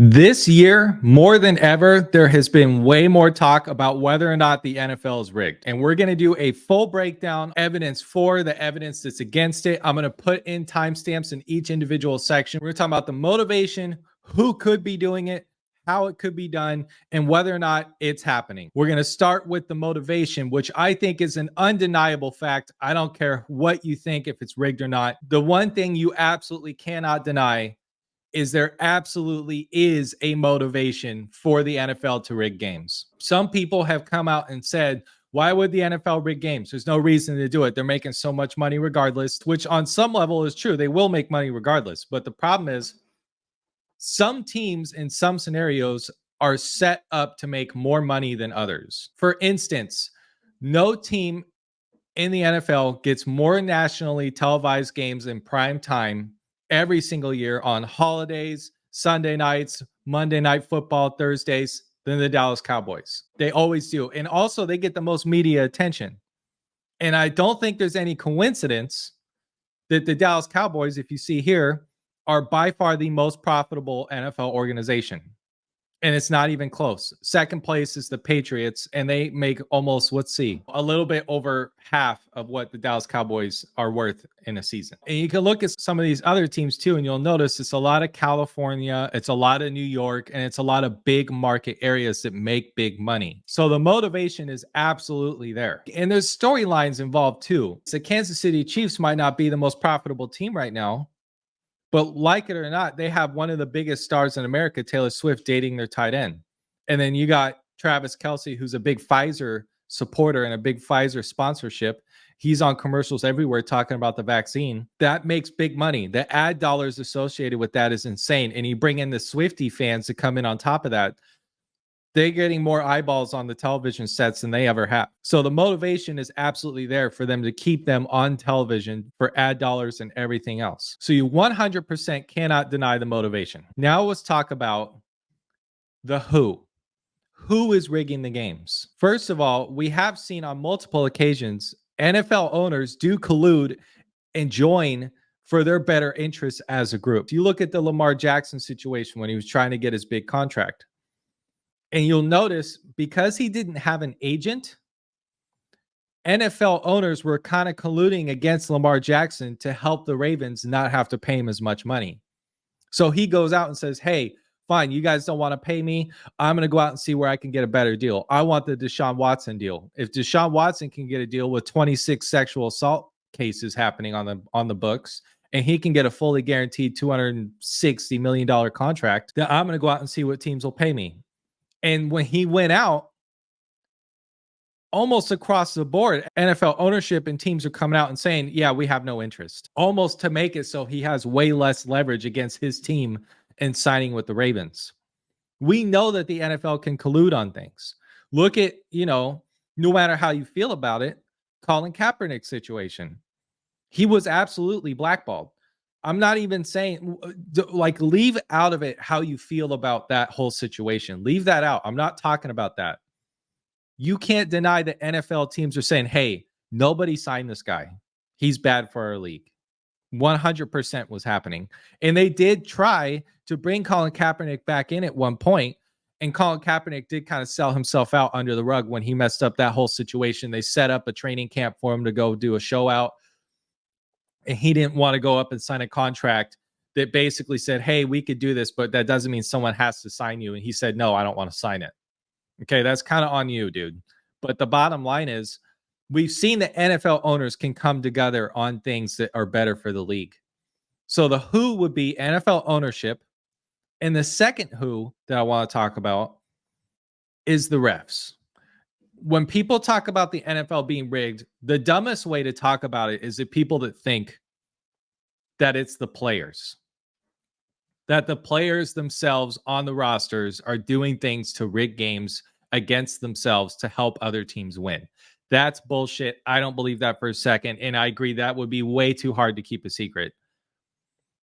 This year, more than ever, there has been way more talk about whether or not the NFL is rigged. And we're going to do a full breakdown, evidence for the evidence that's against it. I'm going to put in timestamps in each individual section. We're going to talk about the motivation, who could be doing it, how it could be done, and whether or not it's happening. We're going to start with the motivation, which I think is an undeniable fact. I don't care what you think, if it's rigged or not. The one thing you absolutely cannot deny is there absolutely is a motivation for the NFL to rig games. Some people have come out and said, why would the NFL rig games? There's no reason to do it. They're making so much money regardless, which on some level is true. They will make money regardless. But the problem is some teams in some scenarios are set up to make more money than others. For instance, no team in the NFL gets more nationally televised games in prime time every single year on holidays, Sunday nights, Monday Night Football, Thursdays, than the Dallas Cowboys. They always do. And also, they get the most media attention. And I don't think there's any coincidence that the Dallas Cowboys, if you see here, are by far the most profitable NFL organization. And it's not even close. Second place is the Patriots, and they make almost, let's see, a little bit over half of what the Dallas Cowboys are worth in a season. And you can look at some of these other teams too, and you'll notice it's a lot of California, it's a lot of New York, and it's a lot of big market areas that make big money. So the motivation is absolutely there. And there's storylines involved too. The Kansas City Chiefs might not be the most profitable team right now, but like it or not, they have one of the biggest stars in America, Taylor Swift, dating their tight end. And then you got Travis Kelce, who's a big Pfizer supporter and a big Pfizer sponsorship. He's on commercials everywhere talking about the vaccine. That makes big money. The ad dollars associated with that is insane. And you bring in the Swiftie fans to come in on top of that. They're getting more eyeballs on the television sets than they ever have. So the motivation is absolutely there for them to keep them on television for ad dollars and everything else. So you 100% cannot deny the motivation. Now let's talk about the who. Who is rigging the games? First of all, we have seen on multiple occasions NFL owners do collude and join for their better interests as a group. If you look at the Lamar Jackson situation when he was trying to get his big contract, and you'll notice because he didn't have an agent, NFL owners were kind of colluding against Lamar Jackson to help the Ravens not have to pay him as much money. So he goes out and says, hey, fine, you guys don't want to pay me. I'm going to go out and see where I can get a better deal. I want the Deshaun Watson deal. If Deshaun Watson can get a deal with 26 sexual assault cases happening on the books, and he can get a fully guaranteed $260 million contract, then I'm going to go out and see what teams will pay me. And when he went out, almost across the board, NFL ownership and teams are coming out and saying, yeah, we have no interest, almost to make it so he has way less leverage against his team in signing with the Ravens. We know that the NFL can collude on things. Look at, no matter how you feel about it, Colin Kaepernick situation. He was absolutely blackballed. I'm not even saying, leave out of it how you feel about that whole situation. Leave that out. I'm not talking about that. You can't deny that NFL teams are saying, hey, nobody signed this guy. He's bad for our league. 100% was happening. And they did try to bring Colin Kaepernick back in at one point. And Colin Kaepernick did kind of sell himself out under the rug when he messed up that whole situation. They set up a training camp for him to go do a show out. And he didn't want to go up and sign a contract that basically said, hey, we could do this, but that doesn't mean someone has to sign you. And he said, no, I don't want to sign it. Okay, that's kind of on you, dude. But the bottom line is we've seen that NFL owners can come together on things that are better for the league. So the who would be NFL ownership. And the second who that I want to talk about is the refs. When people talk about the NFL being rigged, the dumbest way to talk about it is the people that think that it's the players, that the players themselves on the rosters are doing things to rig games against themselves to help other teams win. That's bullshit. I don't believe that for a second. And I agree that would be way too hard to keep a secret.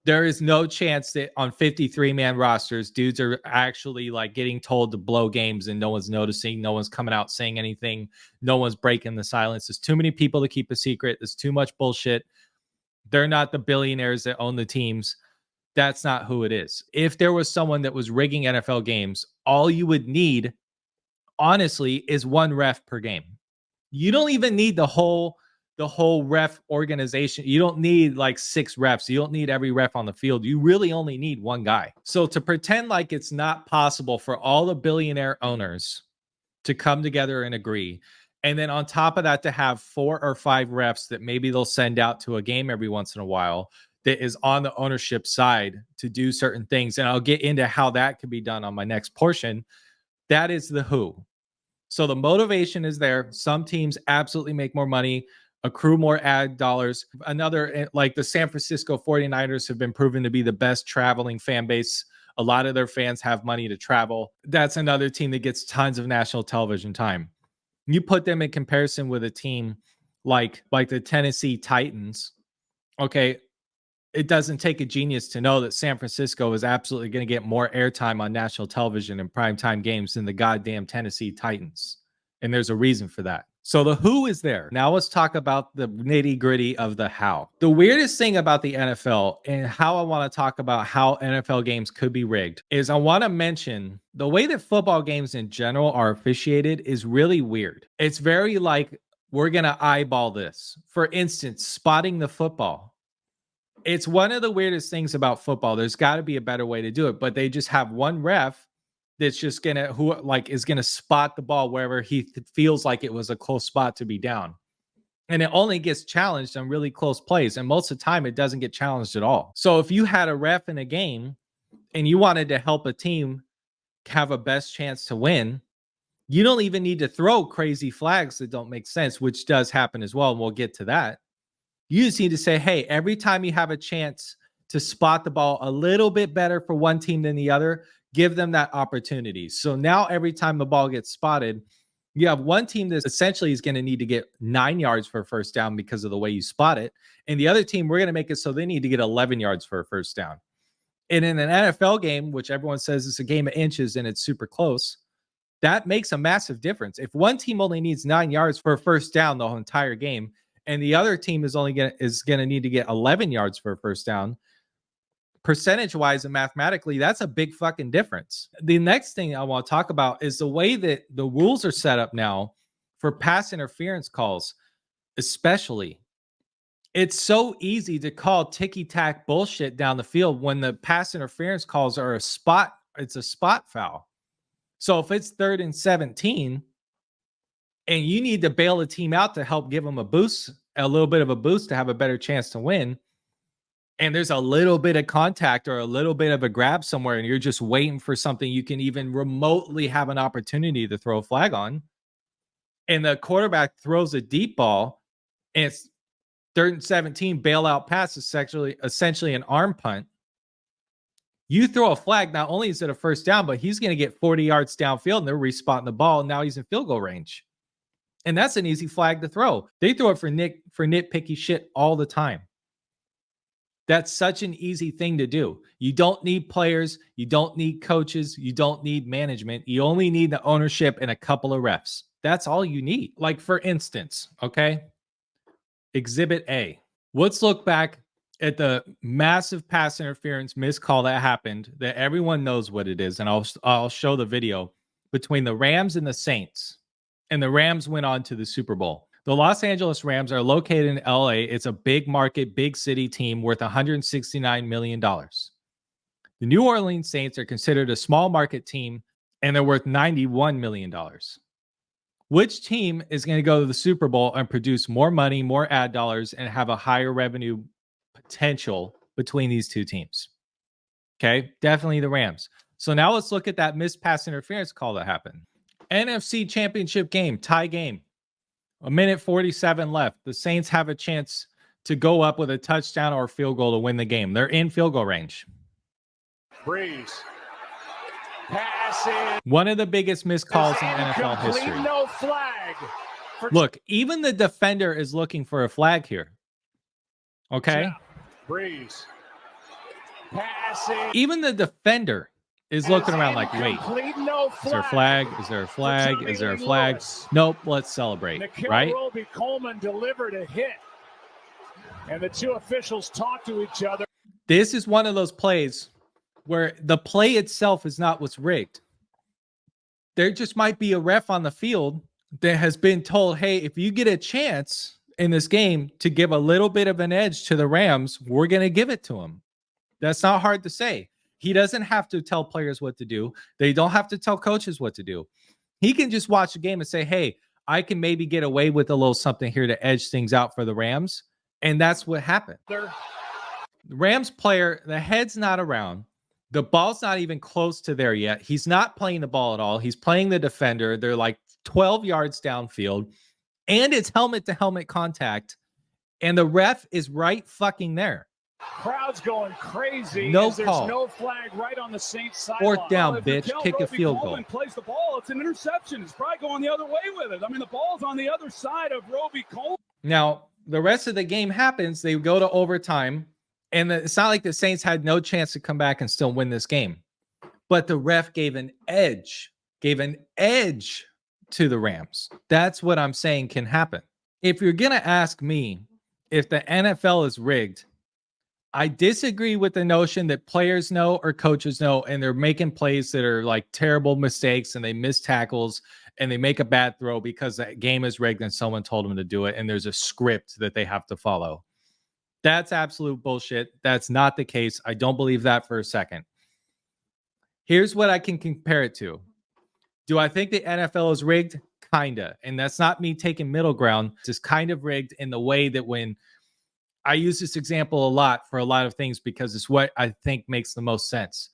There is no chance that on 53-man rosters, dudes are actually getting told to blow games and no one's noticing. No one's coming out saying anything. No one's breaking the silence. There's too many people to keep a secret. There's too much bullshit. They're not the billionaires that own the teams. That's not who it is. If there was someone that was rigging NFL games, all you would need, honestly, is one ref per game. You don't even need the whole ref organization. You don't need like 6 refs. You don't need every ref on the field. You really only need one guy. So to pretend like it's not possible for all the billionaire owners to come together and agree, and then on top of that to have 4 or 5 refs that maybe they'll send out to a game every once in a while that is on the ownership side to do certain things, and I'll get into how that can be done on my next portion. That is the who. So the motivation is there. Some teams absolutely make more money, accrue more ad dollars. Another, like the San Francisco 49ers have been proven to be the best traveling fan base. A lot of their fans have money to travel. That's another team that gets tons of national television time. You put them in comparison with a team like the Tennessee Titans. Okay, it doesn't take a genius to know that San Francisco is absolutely going to get more airtime on national television and primetime games than the goddamn Tennessee Titans. And there's a reason for that. So the who is there. Now let's talk about the nitty gritty of the how. The weirdest thing about the NFL and how I want to talk about how NFL games could be rigged is I want to mention the way that football games in general are officiated is really weird. It's very like, we're going to eyeball this. For instance, spotting the football. It's one of the weirdest things about football. There's got to be a better way to do it, but they just have one ref that's just is gonna spot the ball wherever he feels like it was a close spot to be down, and it only gets challenged on really close plays, and most of the time it doesn't get challenged at all. So if you had a ref in a game and you wanted to help a team have a best chance to win, you don't even need to throw crazy flags that don't make sense, which does happen as well, and we'll get to that. You just need to say, hey, every time you have a chance to spot the ball a little bit better for one team than the other, give them that opportunity. So now every time the ball gets spotted, you have one team that essentially is going to need to get 9 yards for a first down because of the way you spot it. And the other team, we're going to make it so they need to get 11 yards for a first down. And in an NFL game, which everyone says is a game of inches and it's super close, that makes a massive difference. If one team only needs 9 yards for a first down the whole entire game, and the other team is going to need to get 11 yards for a first down, percentage-wise and mathematically, that's a big fucking difference. The next thing I want to talk about is the way that the rules are set up now for pass interference calls, especially. It's so easy to call ticky-tack bullshit down the field when the pass interference calls are it's a spot foul. So if it's 3rd and 17, and you need to bail a team out to help give them a little bit of a boost to have a better chance to win, and there's a little bit of contact or a little bit of a grab somewhere, and you're just waiting for something you can even remotely have an opportunity to throw a flag on, and the quarterback throws a deep ball, and it's 3rd and 17, bailout pass is essentially an arm punt. You throw a flag, not only is it a first down, but he's going to get 40 yards downfield, and they're respotting the ball, and now he's in field goal range. And that's an easy flag to throw. They throw it for nitpicky shit all the time. That's such an easy thing to do. You don't need players. You don't need coaches. You don't need management. You only need the ownership and a couple of refs. That's all you need. Like, for instance, okay, Exhibit A. Let's look back at the massive pass interference missed call that happened that everyone knows what it is. And I'll show the video between the Rams and the Saints. And the Rams went on to the Super Bowl. The Los Angeles Rams are located in LA. It's a big market, big city team worth $169 million. The New Orleans Saints are considered a small market team, and they're worth $91 million. Which team is going to go to the Super Bowl and produce more money, more ad dollars, and have a higher revenue potential between these two teams? Okay, definitely the Rams. So now let's look at that missed pass interference call that happened. NFC Championship game, tie game. 1:47 left. The Saints have a chance to go up with a touchdown or a field goal to win the game. They're in field goal range. Breeze. Passing. One of the biggest missed calls in NFL history. No flag. Look, even the defender is looking for a flag here. Okay? Breeze. Passing. Even the defender is looking around like, wait, is there a flag? Is there a flag? Is there a flag? Nope, let's celebrate, right? Roby Coleman delivered a hit, and the two officials talked to each other. This is one of those plays where the play itself is not what's rigged. There just might be a ref on the field that has been told, hey, if you get a chance in this game to give a little bit of an edge to the Rams, we're going to give it to them. That's not hard to say. He doesn't have to tell players what to do. They don't have to tell coaches what to do. He can just watch the game and say, hey, I can maybe get away with a little something here to edge things out for the Rams. And that's what happened. The Rams player, the head's not around. The ball's not even close to there yet. He's not playing the ball at all. He's playing the defender. They're like 12 yards downfield. And it's helmet-to-helmet contact. And the ref is right fucking there. Crowd's going crazy. No there's call. No flag right on the Saints sideline. Fourth down, bitch. Kick a field goal. Plays the ball. It's an interception. It's probably going the other way with it. I mean, the ball's on the other side of Roby Coleman. Now, the rest of the game happens. They go to overtime. And it's not like the Saints had no chance to come back and still win this game. But the ref gave an edge to the Rams. That's what I'm saying can happen. If you're going to ask me if the NFL is rigged, I disagree with the notion that players know or coaches know, and they're making plays that are like terrible mistakes and they miss tackles and they make a bad throw because the game is rigged and someone told them to do it and there's a script that they have to follow. That's absolute bullshit. That's not the case. I don't believe that for a second. Here's what I can compare it to. Do I think the NFL is rigged? Kinda. And that's not me taking middle ground. It's just kind of rigged in the way that when I use this example a lot for a lot of things because it's what I think makes the most sense.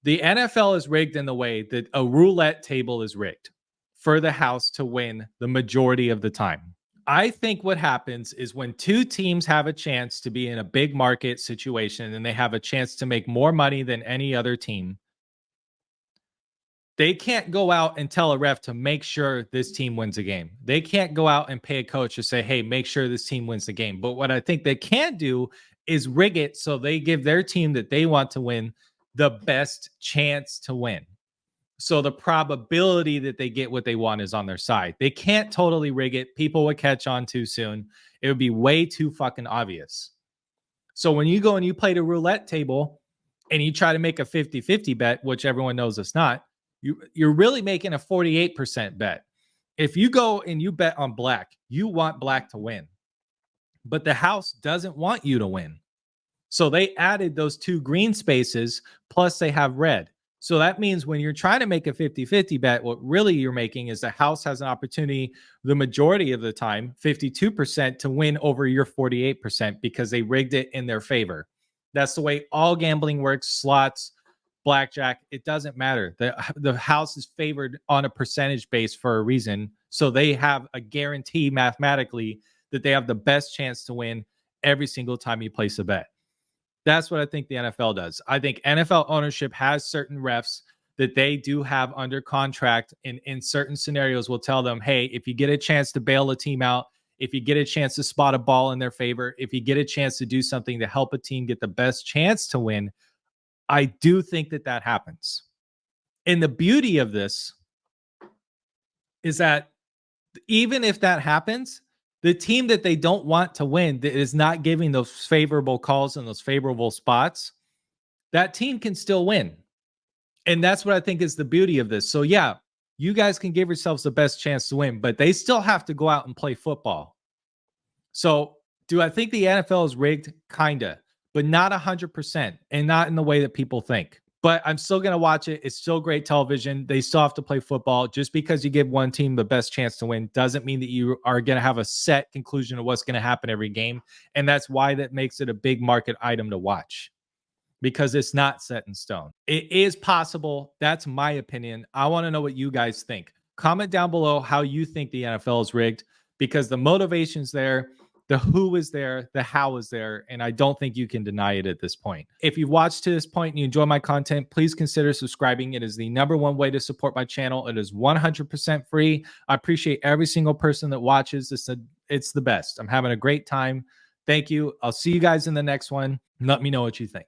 The NFL is rigged in the way that a roulette table is rigged for the house to win the majority of the time. I think what happens is when two teams have a chance to be in a big market situation and they have a chance to make more money than any other team, they can't go out and tell a ref to make sure this team wins a game. They can't go out and pay a coach to say, hey, make sure this team wins the game. But what I think they can do is rig it so they give their team that they want to win the best chance to win. So the probability that they get what they want is on their side. They can't totally rig it. People would catch on too soon. It would be way too fucking obvious. So when you go and you play the roulette table and you try to make a 50-50 bet, which everyone knows it's not, you're really making a 48% bet. If you go and you bet on black, you want black to win. But the house doesn't want you to win. So they added those two green spaces, plus they have red. So that means when you're trying to make a 50-50 bet, what really you're making is the house has an opportunity the majority of the time, 52%, to win over your 48% because they rigged it in their favor. That's the way all gambling works, slots, blackjack. It doesn't matter. The house is favored on a percentage base for a reason. So they have a guarantee mathematically that they have the best chance to win every single time you place a bet. That's what I think the NFL does. I think NFL ownership has certain refs that they do have under contract and in certain scenarios will tell them, hey, if you get a chance to bail a team out, if you get a chance to spot a ball in their favor, if you get a chance to do something to help a team get the best chance to win, I do think that that happens. And the beauty of this is that even if that happens, the team that they don't want to win, that is not giving those favorable calls and those favorable spots, that team can still win. And that's what I think is the beauty of this. So yeah, you guys can give yourselves the best chance to win, but they still have to go out and play football. So do I think the NFL is rigged? Kinda, but not 100% and not in the way that people think. But I'm still going to watch it. It's still great television. They still have to play football. Just because you give one team the best chance to win doesn't mean that you are going to have a set conclusion of what's going to happen every game. And that's why that makes it a big market item to watch, because it's not set in stone. It is possible. That's my opinion. I want to know what you guys think. Comment down below how you think the NFL is rigged, because the motivation's there. The who is there, the how is there, and I don't think you can deny it at this point. If you've watched to this point and you enjoy my content, please consider subscribing. It is the #1 way to support my channel. It is 100% free. I appreciate every single person that watches. It's the best. I'm having a great time. Thank you. I'll see you guys in the next one. Let me know what you think.